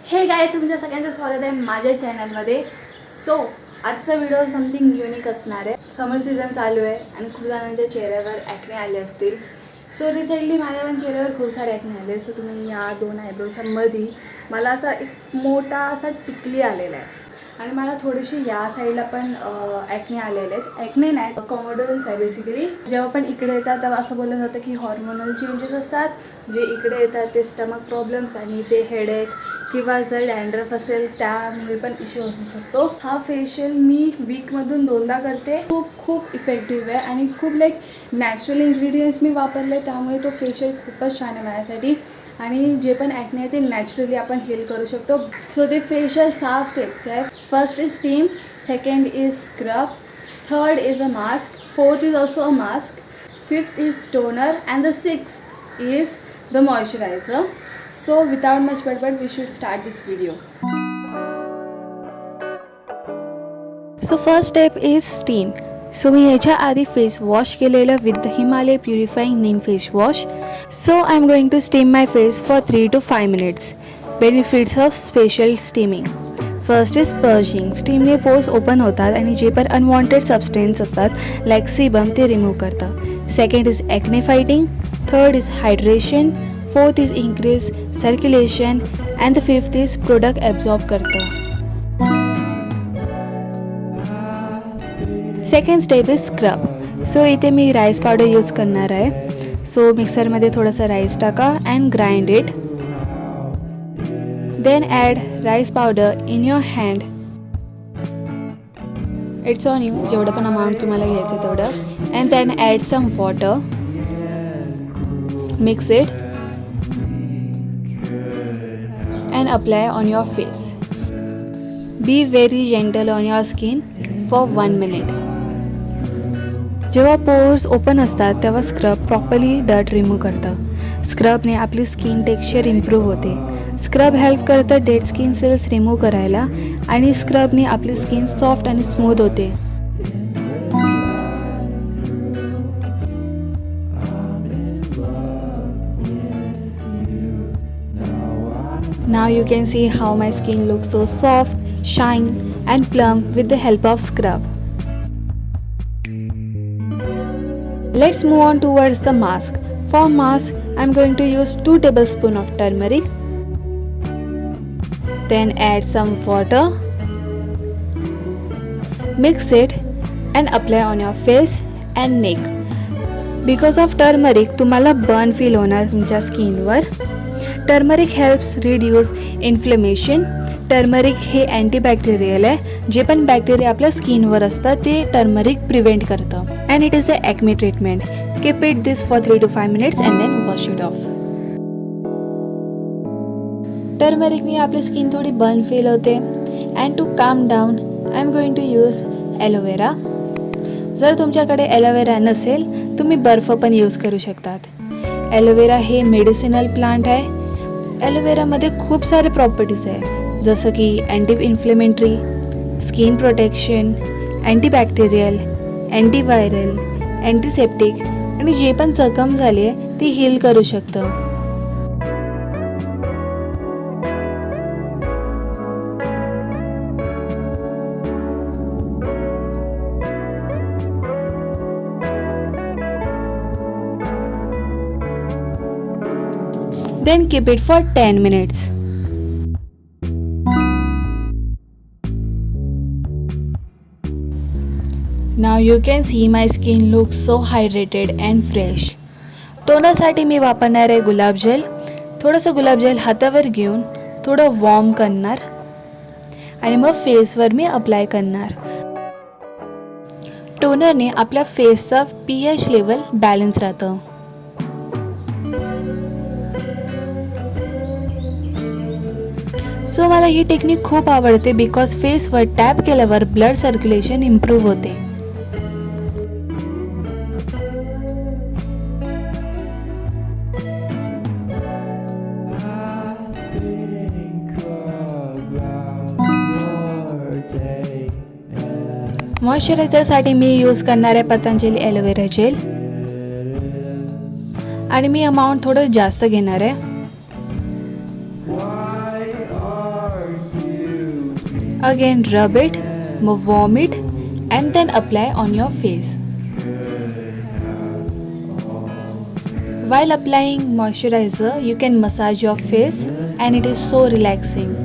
Hey guys, तुमच्या सगळ्यांचं स्वागत आहे माझ्या चॅनलमध्ये. सो आजचा व्हिडिओ समथिंग युनिक असणार आहे. समर सीझन चालू आहे आणि खूप जणांच्या चेहऱ्यावर ॲक्ने आले असतील. सो रिसेंटली माझ्या पण चेहऱ्यावर खूप सारे ॲक्ने आले. सो तुम्ही या दोन आयब्रोच्या मध्ये मला असा एक मोठा असा टिकली आलेला आहे आणि मला थोडीशी या साईडला पण ॲक्ने आलेले आहेत. ॲक्ने नाही, कॉमोडोन्स आहे बेसिकली. जेव्हा पण इकडे येतात तेव्हा असं बोललं जातं की हॉर्मोनल चेंजेस असतात. जे इकडे येतात ते स्टमक प्रॉब्लेम्स आणि ते हेडेक किंवा जर डॅन्ड्रफ असेल त्यामुळे पण इश्यू असू शकतो. हा फेशियल मी वीकमधून 2दा करते. खूप इफेक्टिव्ह आहे आणि खूप नॅचरल इन्ग्रेडियंट्स मी वापरले, त्यामुळे तो फेशियल खूपच छान आहे माझ्यासाठी. आणि जे पण ॲक्ने आहे ते नॅचरली आपण हील करू शकतो. सो ते फेशियल 6 स्टेप्स आहे. First is steam, second is scrub, third is a mask, fourth is also a mask, fifth is toner and the sixth is the moisturizer. So without much bad, we should start this video. So first step is steam. So मी ह्याच्या आधी face wash केलेलं with the Himalaya purifying Neem face wash. So I am going to steam my face for 3 to 5 minutes. Benefits of special steaming. First is purging. स्टीमने pores open होतात आणि जे पण unwanted substance असतात like sebum ते remove करतं. Second is acne fighting, third is hydration, fourth is increase circulation and the fifth is product absorb करतं. Second step is scrub. So इथे मी राईस पावडर यूज करणार आहे. सो मिक्सरमध्ये थोडंसं राईस टाका and grind it. Then add rice powder in your hand. It's on you, जेवढं पण अमाऊंट तुम्हाला घ्यायचं तेवढं. And then add some water. Mix it and apply on your face. Be very gentle on your skin for 1 minute. जेव्हा pores open असतात तेव्हा scrub properly dirt remove करतं. स्क्रबने आपली स्किन टेक्स्चर इम्प्रूव्ह होते. स्क्रब हेल्प करतं dead skin cells remove करायला आणि स्क्रबने आपली स्किन सॉफ्ट आणि स्मूथ होते. Now you can see how my skin looks so soft, shine and plump with the help of scrub. Let's move on towards the mask. For mask, I'm going to use 2 tablespoons of turmeric. Then add some water. Mix it and apply on your face and neck. Because of turmeric, तुम्हाला burn feel होणार तुमच्या स्किनवर. Turmeric helps reduce inflammation. Turmeric हे antibacterial आहे. जे पण bacteria आपल्या स्किनवर असतात ते टर्मरिक प्रिव्हेंट करतं. And it is a acne treatment. Keep it this for 3 to 5 minutes and then wash it off. टर्मरिकने आपली स्किन थोडी बर्न फील होते. And to calm down I am going to use aloe vera. जर तुमच्याकडे aloe vera नसेल तुम्ही बर्फ पण यूज करू शकतात. ॲलोवेरा हे मेडिसिनल प्लांट आहे. ॲलोवेरामध्ये खूप सारे प्रॉपर्टीज आहे, जसं की anti inflammatory, skin protection, antibacterial, antiviral, antiseptic आणि जे पण जखम झाली आहे ती हील करू शकतं. Then keep it for 10 minutes. Now you can see my skin looks so hydrated and fresh. टोनरसाठी मी वापरणार आहे गुलाबजल. थोडंसं गुलाबजल हातावर घेऊन थोडं वॉर्म करणार आणि मग फेसवर मी अप्लाय करणार. टोनरने आपल्या फेसचा pH लेवल बॅलन्स राहतं. सो मला ही टेक्निक खूप आवडते बिकॉज फेसवर टॅप केल्यावर ब्लड सर्क्युलेशन इम्प्रूव्ह होते. मॉइश्चरायझरसाठी मी यूज करणार आहे पतंजली ॲलोवेरा जेल आणि मी अमाऊंट थोडं जास्त घेणार आहे. Again rub it, warm it and then apply on your face. While applying moisturizer, you can massage your face and it is so relaxing.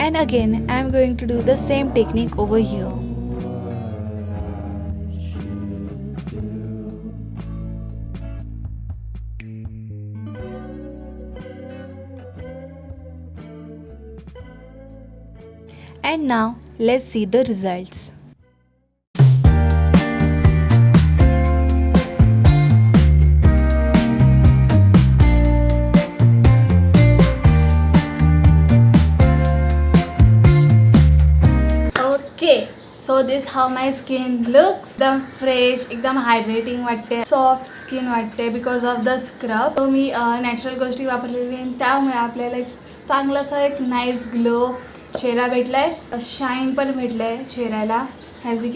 And again, I am going to do the same technique over here. And now, let's see the results. So this how my skin looks. एकदम fresh, एकदम hydrating वाटते, soft skin वाटते because of the scrub. तो मी natural गोष्टी वापरलेली आणि त्यामुळे आपल्याला एक चांगलासा एक नाईस ग्लो चेहरा भेटलाय, शाईन पण भेटलाय चेहऱ्याला. ॲज यू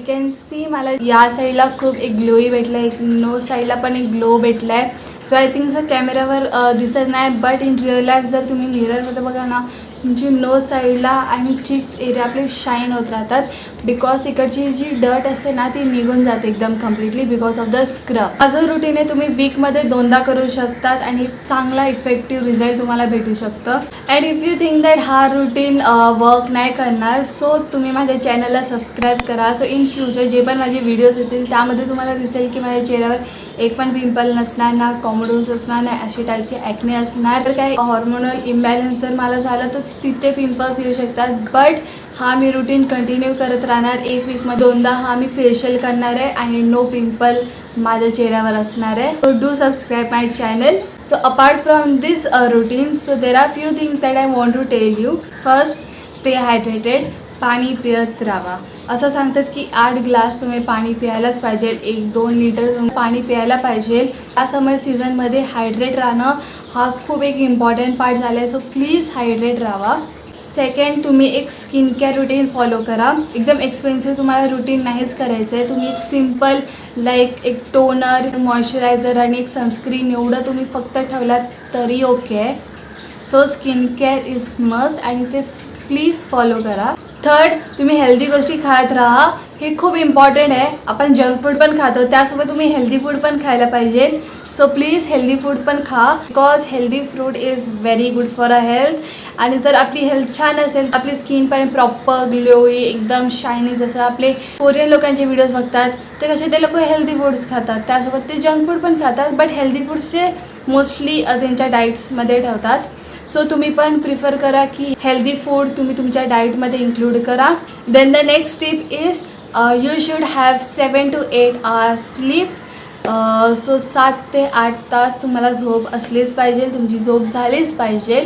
कॅन सी मला या साईडला खूप एक ग्लोई भेटलाय, एक नोज साईडला पण एक ग्लो भेटलाय. तर आय थिंक सर कॅमेरावर दिसत नाही, बट इन रिअल लाईफ जर तुम्ही मिररमध्ये बघा ना, तुमची नोज साईडला आणि चिक्स एरिया आपले शाईन होत राहतात बिकॉज तिकडची जी डर्ट असते ना ती निघून जाते एकदम completely because of the scrub. हा जो रुटीन आहे तुम्ही वीकमध्ये 2दा करू शकतात आणि चांगला इफेक्टिव्ह रिझल्ट तुम्हाला भेटू शकतं. And if you think that हा रुटीन वर्क नाही करणार, सो तुम्ही माझ्या चॅनलला सबस्क्राईब करा. सो इन फ्युचर जे पण माझे व्हिडिओज येतील त्यामध्ये तुम्हाला दिसेल की माझ्या चेहऱ्यावर एक पण पिंपल नसणार, ना कॉमोडोन्स असणार, ना अशी टाईपची ॲक्ने असणार. तर काही हॉर्मोनल इम्बॅलन्स जर मला झालं तर तिथे पिंपल्स येऊ शकतात. बट हा मी रुटीन कंटिन्यू करत राहणार. एक वीकमध्ये 2दा हा मी फेशियल करणार आहे आणि नो पिंपल माझ्या चेहऱ्यावर असणार आहे. So do subscribe my channel. So apart from this routine, so there are few things that I want to tell you. First, stay hydrated. पाणी पित राहा. असं सांगतात की 8 ग्लास तुम्ही पाणी प्यायलाच पाहिजे, 1-2 लिटर तुम्ही पाणी प्यायला पाहिजे. या समर सीझनमध्ये हायड्रेट राहणं हा खूप एक इम्पॉर्टंट पार्ट झाला आहे. सो प्लीज हायड्रेट राहा. सेकंड, तुम्ही एक स्किन केअर रुटीन फॉलो करा. एकदम एक्सपेन्सिव्ह तुम्हाला रुटीन नाहीच करायचं आहे. तुम्ही एक सिम्पल लाईक एक टोनर, मॉइश्चरायझर आणि एक सनस्क्रीन एवढं तुम्ही फक्त ठेवलात तरी ओके आहे. So skin care is must आणि ते प्लीज फॉलो करा. थर्ड, तुम्ही हेल्दी गोष्टी खात राहा. हे खूप इम्पॉर्टंट आहे. आपण जंक फूड पण खातो, त्यासोबत तुम्ही हेल्दी फूड पण खायला पाहिजे. सो प्लीज हेल्दी फूड पण खा because healthy food is very good for a health. आणि जर आपली हेल्थ छान असेल, आपली स्किन पण प्रॉपर ग्लोई, एकदम शायनी. जसं आपले कोरियन लोकांचे व्हिडिओज बघतात ते कसे ते लोक हेल्दी फूड्स खातात, त्यासोबत ते जंक फूड पण खातात, बट हेल्दी फूड्सचे मोस्टली त्यांच्या डाईट्समध्ये ठेवतात. सो तुम्ही पण प्रिफर करा की हेल्दी फूड तुम्ही तुमच्या डाईटमध्ये इन्क्लूड करा. Then the next tip is you should have 7 to 8 hours sleep. So 7 ते 8 तास तुम्हाला झोप असलीच पाहिजे, तुमची झोप झालीच पाहिजे.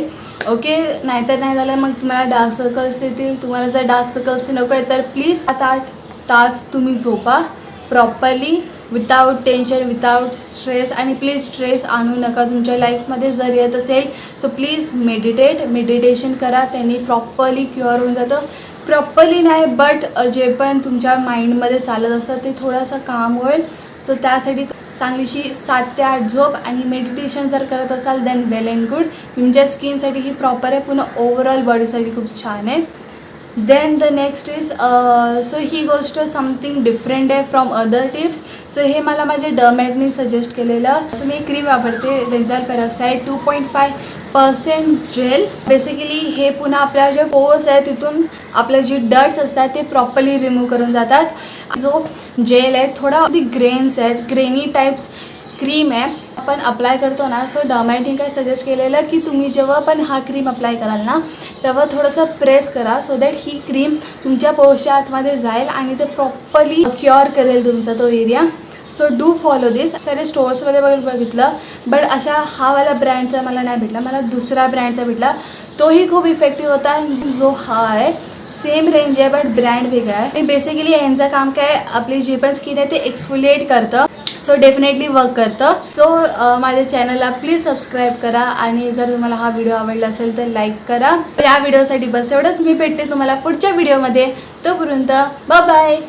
ओके, नाहीतर नाही झालं मग तुम्हाला डार्क सर्कल्स येतील. तुम्हाला जर डार्क सर्कल्स नको आहे तर प्लीज 7-8 तास तुम्ही झोपा properly, without tension, without stress. आणि प्लीज स्ट्रेस आणू नका तुमच्या लाईफमध्ये. जर येत असेल सो प्लीज मेडिटेशन करा, त्यांनी प्रॉपरली क्युअर होऊन जातं. प्रॉपरली नाही बट जे पण तुमच्या माइंडमध्ये चालत असतं ते थोडंसं काम होईल. सो त्यासाठी चांगलीशी 7 ते 8 झोप आणि मेडिटेशन जर करत असाल देन वेल अँड गुड. तुमच्या स्किनसाठी ही प्रॉपर आहे, पुन्हा ओव्हरऑल बॉडीसाठी खूप छान आहे. Then the next is so ही गोष्ट समथिंग डिफरंट आहे फ्रॉम अदर टिप्स. सो हे मला माझ्या डर्मॅटनी सजेस्ट केलेलं. सो मी क्रीम वापरते, बेन्झॉइल पेरॉक्साईड 2.5% जेल. बेसिकली हे पुन्हा आपल्या जे पोर्स आहे तिथून आपले जे डर्ट्स असतात ते प्रॉपरली रिमूव्ह करून जातात. जो जेल आहे थोडा ग्रेन्स आहेत, ग्रेनी टाईप्स क्रीम आहे, आपण अप्लाय करतो ना. सो डर्मॅटनी काय सजेस्ट केलेलं की तुम्ही जेव्हा पण हा क्रीम अप्लाय कराल ना तेव्हा थोडंसं प्रेस करा सो दॅट ही क्रीम तुमच्या पोर्सच्या आतमध्ये जाईल आणि ते प्रॉपरली क्युअर करेल तुमचा तो एरिया. सो डू फॉलो दिस. सारे स्टोर्समध्ये बघितलं बट अशा हा वाला ब्रँडचा मला नाही भेटला, मला दुसरा ब्रँडचा भेटला. तोही खूप इफेक्टिव्ह होता. जो हा आहे सेम रेंज आहे बट ब्रँड वेगळा आहे. आणि बेसिकली यांचं काम काय, आपली जी पण स्किन आहे ते एक्सफोलिएट करतं. सो डेफिनेटली वर्क करतं. सो माझ्या चॅनलला प्लीज सबस्क्राईब करा आणि जर तुम्हाला हा व्हिडिओ आवडला असेल तर लाईक करा. या व्हिडिओसाठी बस एवढंच. मी भेटते तुम्हाला पुढच्या व्हिडिओमध्ये. तोपर्यंत बाय बाय.